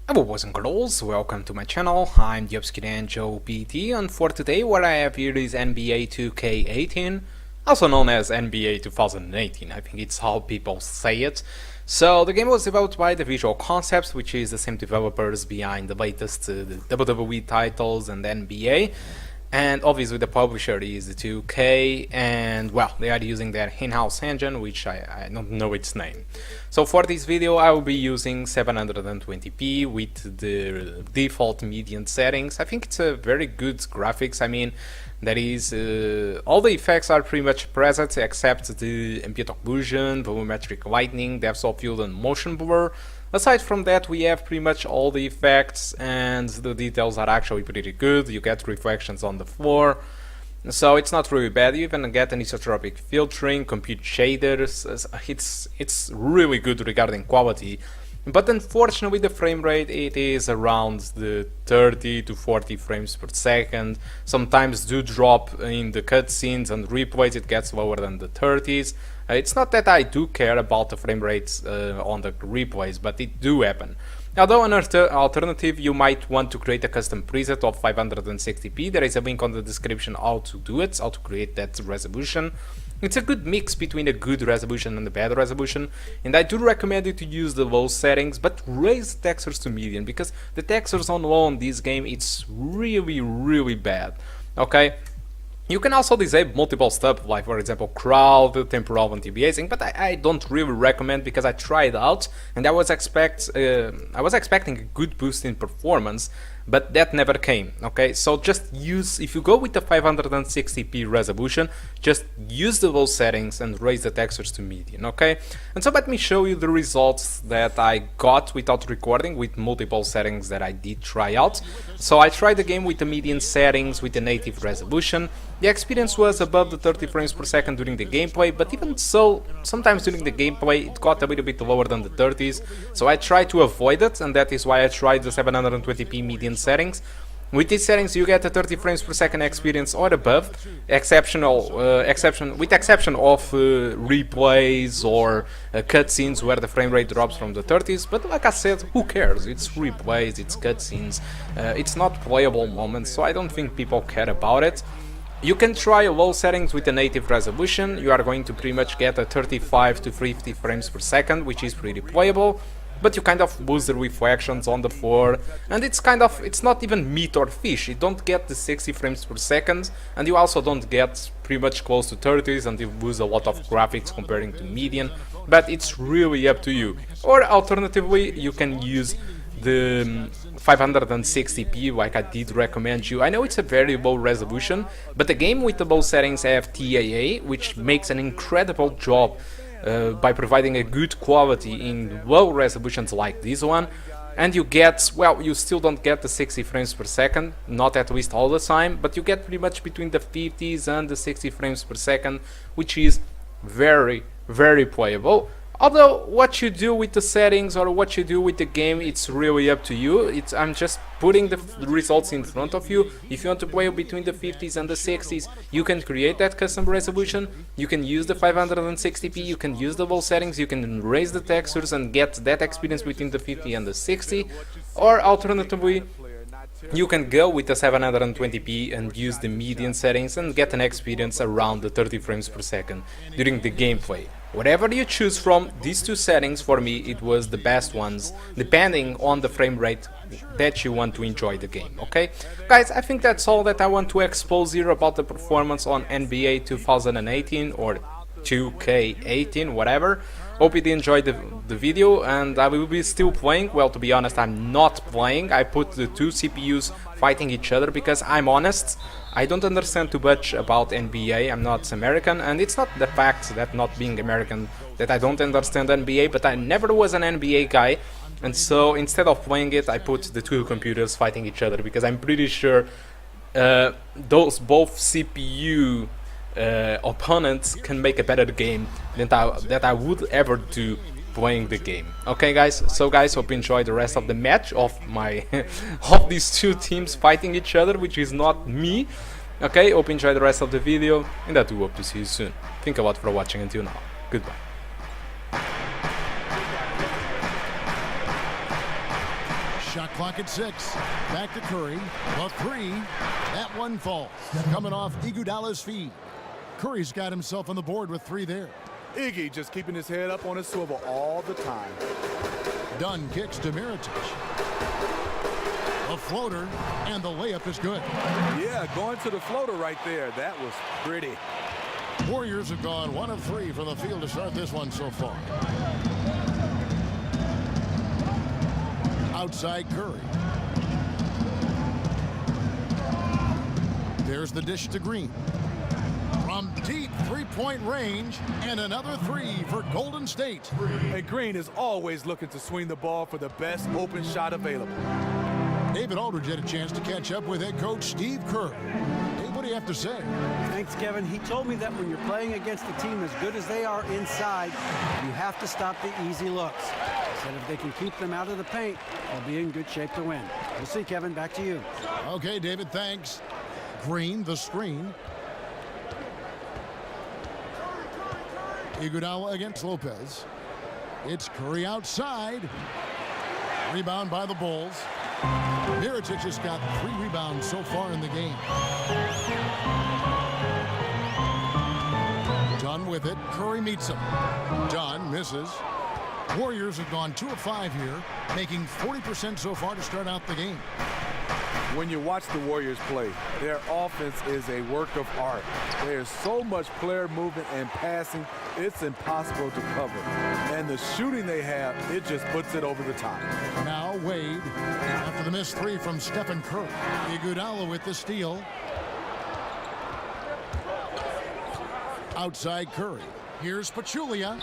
Hello boys and girls, welcome to my channel. I'm the Angel PT, and for today what I have here is NBA 2K18, also known as NBA 2018, I think it's how people say it. So the game was developed by the Visual Concepts, which is the same developers behind the latest the WWE titles and NBA. And obviously the publisher is the 2K, and well, they are using their in-house engine, which I don't know its name. So for this video I will be using 720p with the default median settings. I think it's a very good graphics. I mean, that is, all the effects are pretty much present except the ambient occlusion, volumetric lighting, depth of field and motion blur. Aside from that, we have pretty much all the effects, and the details are actually pretty good. You get reflections on the floor, so it's not really bad. You even get anisotropic filtering, compute shaders. It's really good regarding quality. But unfortunately the frame rate, it is around the 30 to 40 frames per second. Sometimes do drop in the cutscenes and replays, it gets lower than the 30s. It's not that I do care about the frame rates on the replays, but it do happen. Although an alternative, you might want to create a custom preset of 560p. There is a link on the description how to do it, how to create that resolution. It's a good mix between a good resolution and a bad resolution, and I do recommend you to use the low settings, but raise the textures to medium, because the textures on low in this game, it's really bad. Okay? You can also disable multiple stuff, like for example crowd, temporal anti-aliasing, but I don't really recommend, because I tried out and I was expecting a good boost in performance, but that never came. Okay, so just use, if you go with the 560p resolution, just use the low settings and raise the textures to medium. Okay, and so let me show you the results that I got without recording with multiple settings that I did try out. So I tried the game with the median settings with the native resolution. The experience was above the 30 frames per second during the gameplay, but even so, sometimes during the gameplay it got a little bit lower than the 30s, so I tried to avoid it, and that is why I tried the 720p median settings. With these settings you get a 30 frames per second experience or above, with exception of replays or cutscenes where the frame rate drops from the 30s, but like I said, who cares? It's replays, it's cutscenes, it's not playable moments, so I don't think people care about it. You can try low settings with the native resolution. You are going to pretty much get a 35 to 50 frames per second, which is pretty playable, but you kind of lose the reflections on the floor, and it's not even meat or fish. You don't get the 60 frames per second, and you also don't get pretty much close to 30s, and you lose a lot of graphics comparing to median, but it's really up to you. Or alternatively, you can use the 560p like I did recommend you. I know it's a very low resolution, but the game with the low settings have TAA, which makes an incredible job by providing a good quality in low resolutions like this one. And you get, well, you still don't get the 60 frames per second, not at least all the time, but you get pretty much between the 50s and the 60 frames per second, which is very playable. Although what you do with the settings or what you do with the game, it's really up to you. I'm just putting the results in front of you. If you want to play between the 50s and the 60s, you can create that custom resolution. You can use the 560p, you can use the low settings, you can raise the textures and get that experience between the 50 and the 60. Or alternatively, you can go with the 720p and use the median settings and get an experience around the 30 frames per second during the gameplay. Whatever you choose from these two settings, for me it was the best ones, depending on the frame rate that you want to enjoy the game. Okay, guys, I think that's all that I want to expose here about the performance on NBA 2018 or 2K18, whatever. Hope you did enjoy the video, and I will be still playing. Well, to be honest, I'm not playing. I put the two CPUs fighting each other because I'm honest, I don't understand too much about NBA. I'm not American, and it's not the fact that not being American that I don't understand NBA, but I never was an NBA guy, and so instead of playing it, I put the two computers fighting each other because I'm pretty sure those both CPU opponents can make a better game than that I would ever do playing the game. Okay, guys, so guys, hope you enjoy the rest of the match of my of these two teams fighting each other, which is not me. Okay, hope you enjoy the rest of the video, and I do hope to see you soon. Thank you a lot for watching until now. Goodbye. Shot clock at 6. Back to Curry. The 3. That one falls. Coming off Iguodala's feed. Curry's got himself on the board with 3 there. Iggy just keeping his head up on his swivel all the time. Dunn kicks to Mirotic. A floater, and the layup is good. Yeah, going to the floater right there. That was pretty. Warriors have gone 1 of 3 from the field to start this one so far. Outside Curry. There's the dish to Green. From deep three-point range, and another 3 for Golden State. And Green is always looking to swing the ball for the best open shot available. David Aldridge had a chance to catch up with head coach Steve Kerr. Dave, what do you have to say? Thanks, Kevin. He told me that when you're playing against a team as good as they are inside, you have to stop the easy looks. He said if they can keep them out of the paint, they'll be in good shape to win. We'll see, Kevin. Back to you. Okay, David, thanks. Green, the screen. Iguodala against Lopez. It's Curry outside. Rebound by the Bulls. Mirotic has got 3 rebounds so far in the game. Dunn with it. Curry meets him. Dunn misses. Warriors have gone 2 of 5 here, making 40% so far to start out the game. When you watch the Warriors play, their offense is a work of art. There's so much player movement and passing, it's impossible to cover. And the shooting they have, it just puts it over the top. Now Wade, after the missed 3 from Stephen Curry. Iguodala with the steal. Outside Curry. Here's Pachulia.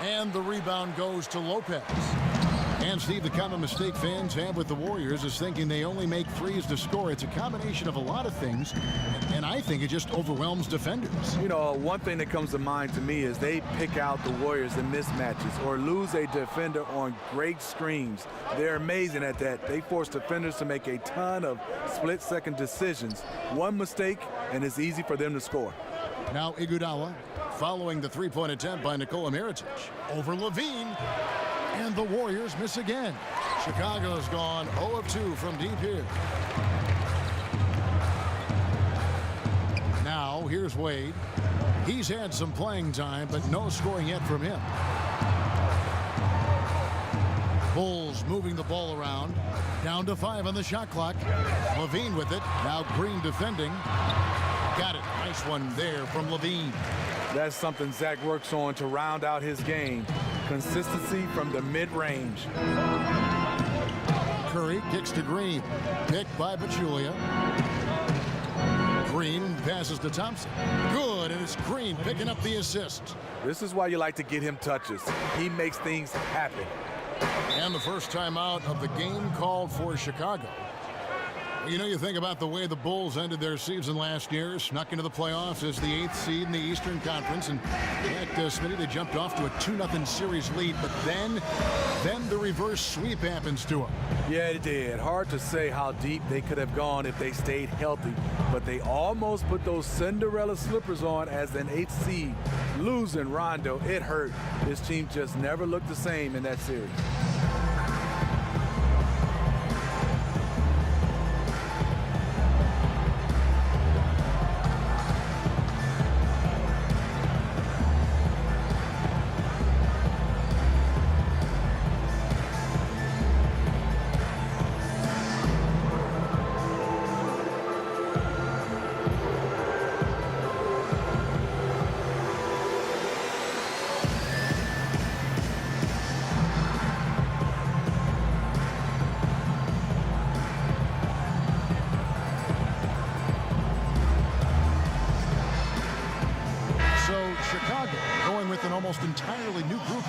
And the rebound goes to Lopez. And Steve, the common mistake fans have with the Warriors is thinking they only make 3s to score. It's a combination of a lot of things, and I think it just overwhelms defenders. You know, one thing that comes to mind to me is they pick out the Warriors in mismatches or lose a defender on great screens. They're amazing at that. They force defenders to make a ton of split-second decisions. One mistake, and it's easy for them to score. Now Iguodala following the 3-point attempt by Nikola Mirotic. Over Levine. And the Warriors miss again. Chicago's gone 0 of 2 from deep here. Now, here's Wade. He's had some playing time, but no scoring yet from him. Bulls moving the ball around. Down to 5 on the shot clock. Levine with it. Now Green defending. Got it. Nice one there from Levine. That's something Zach works on to round out his game. Consistency from the mid-range. Curry kicks to Green. Picked by Pachulia. Green passes to Thompson. Good, and it's Green picking up the assist. This is why you like to get him touches. He makes things happen. And the first timeout of the game called for Chicago. You know, you think about the way the Bulls ended their season last year, snuck into the playoffs as the 8th seed in the Eastern Conference, and at Smitty, they jumped off to a 2-0 series lead, but then the reverse sweep happens to them. Yeah, it did. Hard to say how deep they could have gone if they stayed healthy, but they almost put those Cinderella slippers on as an 8th seed. Losing Rondo, it hurt. This team just never looked the same in that series. Almost entirely new group.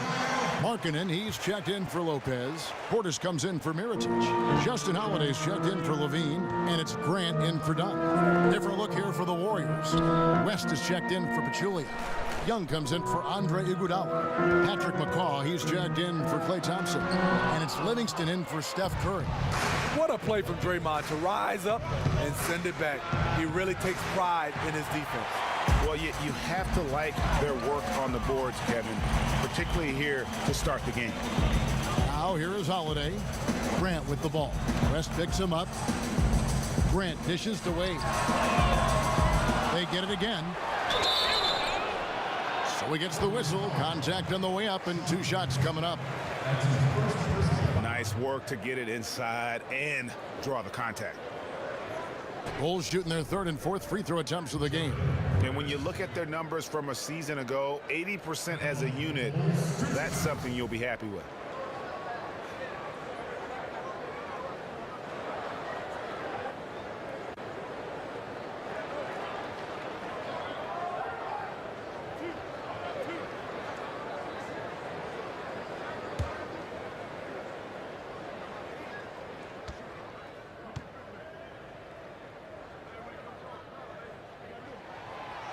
Markkanen, he's checked in for Lopez. Portis comes in for Mirotic. Justin Holiday's checked in for Levine, and it's Grant in for Dunn. Different look here for the Warriors. West is checked in for Pachulia. Young comes in for Andre Iguodala. Patrick McCaw, he's checked in for Klay Thompson. And it's Livingston in for Steph Curry. What a play from Draymond to rise up and send it back. He really takes pride in his defense. Well, you have to like their work on the boards, Kevin, particularly here to start the game. Now Now here is Holiday. Grant with the ball. West picks him up. Grant dishes to Wade. They get it again. So he gets the whistle. Contact on the way up and 2 shots coming up. Nice work to get it inside and draw the contact. Bulls shooting their 3rd and 4th free throw attempts of the game. And when you look at their numbers from a season ago, 80% as a unit, that's something you'll be happy with.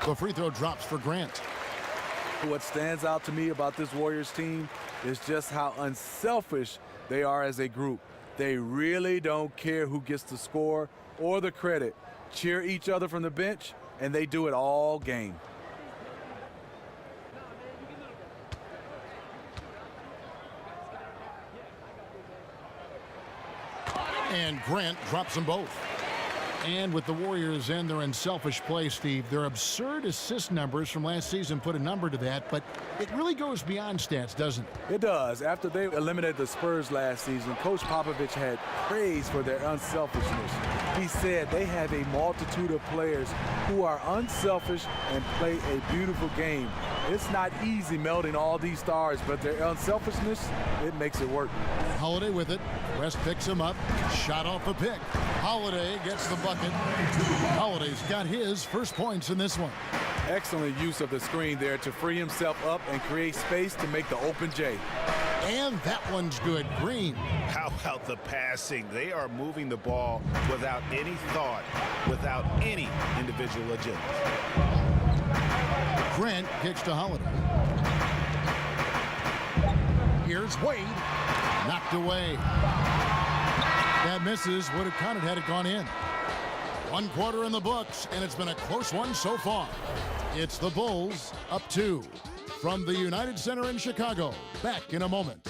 The free throw drops for Grant. What stands out to me about this Warriors team is just how unselfish they are as a group. They really don't care who gets the score or the credit. Cheer each other from the bench, and they do it all game. And Grant drops them both. And with the Warriors and their unselfish play, Steve, their absurd assist numbers from last season put a number to that, but it really goes beyond stats, doesn't it? It does. After they eliminated the Spurs last season, Coach Popovich had praise for their unselfishness. He said they have a multitude of players who are unselfish and play a beautiful game. It's not easy melding all these stars, but their unselfishness, it makes it work. Holiday with it. West picks him up. Shot off a pick. Holiday gets the bucket. Holiday's got his first points in this one. Excellent use of the screen there to free himself up and create space to make the open J. And that one's good. Green. How about the passing? They are moving the ball without any thought, without any individual agility. Grant kicks to Holiday. Here's Wade. Knocked away. That misses. Would have counted had it gone in. 1 quarter in the books, and it's been a close one so far. It's the Bulls up 2. From the United Center in Chicago, back in a moment.